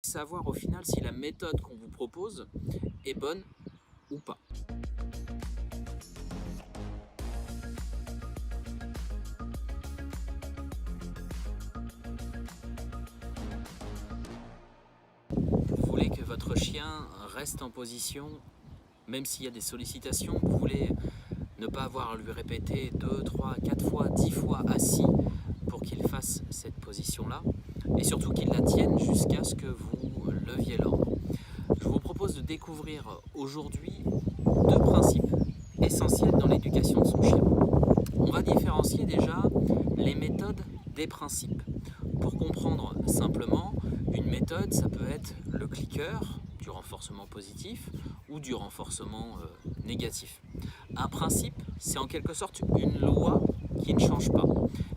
Savoir au final si la méthode qu'on vous propose est bonne ou pas. Vous voulez que votre chien reste en position, même s'il y a des sollicitations, vous voulez ne pas avoir à lui répéter 2, 3, 4 fois, 10 fois assis pour qu'il fasse cette position-là, et surtout qu'il la tienne jusqu'à ce que vous leviez l'ordre. Je vous propose de découvrir aujourd'hui deux principes essentiels dans l'éducation de son chien. On va différencier déjà les méthodes des principes. Pour comprendre simplement, une méthode, ça peut être le clicker, du renforcement positif ou du renforcement négatif. Un principe, c'est en quelque sorte une loi qui ne change pas.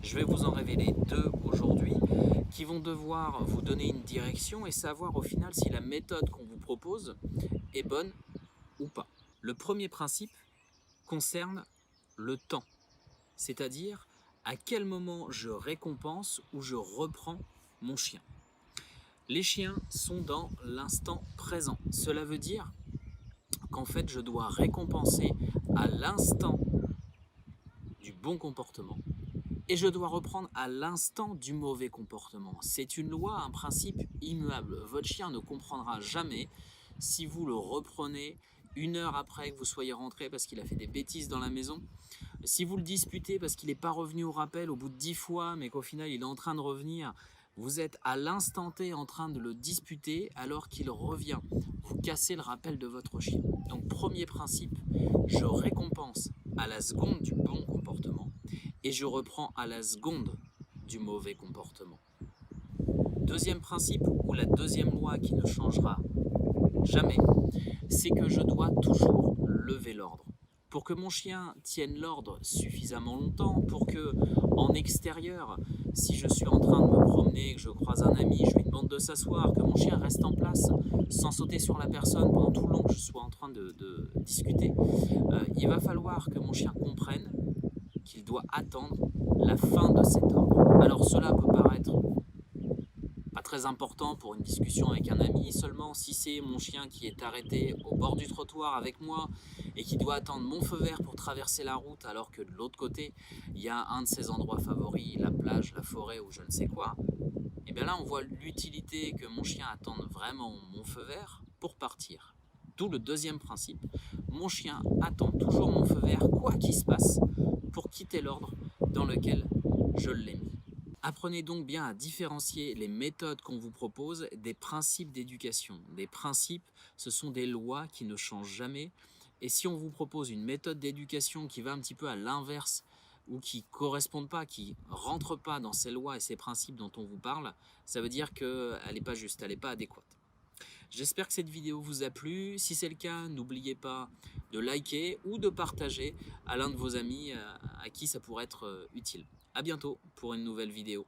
Je vais vous en révéler deux aujourd'hui qui vont devoir vous donner une direction et savoir au final si la méthode qu'on vous propose est bonne ou pas. Le premier principe concerne le temps, c'est-à-dire à quel moment je récompense ou je reprends mon chien. Les chiens sont dans l'instant présent. Cela veut dire qu'en fait, je dois récompenser à l'instant du bon comportement et je dois reprendre à l'instant du mauvais comportement. C'est une loi, un principe immuable. Votre chien ne comprendra jamais si vous le reprenez une heure après que vous soyez rentré parce qu'il a fait des bêtises dans la maison. Si vous le disputez parce qu'il n'est pas revenu au rappel au bout de 10 fois, mais qu'au final il est en train de revenir, vous êtes à l'instant T en train de le disputer alors qu'il revient. Vous cassez le rappel de votre chien. Donc premier principe, je récompense à la seconde du bon comportement et je reprends à la seconde du mauvais comportement. Deuxième principe, ou la deuxième loi qui ne changera jamais, c'est que je dois toujours lever l'ordre. Pour que mon chien tienne l'ordre suffisamment longtemps, pour que en extérieur, si je suis en train de me promener, que je croise un ami, je lui demande de s'asseoir, que mon chien reste en place sans sauter sur la personne pendant tout le long que je sois en train de discuter, il va falloir que mon chien comprenne qu'il doit attendre la fin de cet ordre. Alors cela peut paraître pas très important pour une discussion avec un ami, seulement si c'est mon chien qui est arrêté au bord du trottoir avec moi et qui doit attendre mon feu vert pour traverser la route alors que de l'autre côté il y a un de ses endroits favoris, la plage, la forêt ou je ne sais quoi, et bien là on voit l'utilité que mon chien attende vraiment mon feu vert pour partir. D'où le deuxième principe, mon chien attend toujours mon feu vert quoi qu'il se passe pour quitter l'ordre dans lequel je l'ai mis. Apprenez donc bien à différencier les méthodes qu'on vous propose des principes d'éducation. Des principes, ce sont des lois qui ne changent jamais. Et si on vous propose une méthode d'éducation qui va un petit peu à l'inverse ou qui ne correspond pas, qui ne rentre pas dans ces lois et ces principes dont on vous parle, ça veut dire qu'elle n'est pas juste, elle n'est pas adéquate. J'espère que cette vidéo vous a plu. Si c'est le cas, n'oubliez pas de liker ou de partager à l'un de vos amis à qui ça pourrait être utile. À bientôt pour une nouvelle vidéo.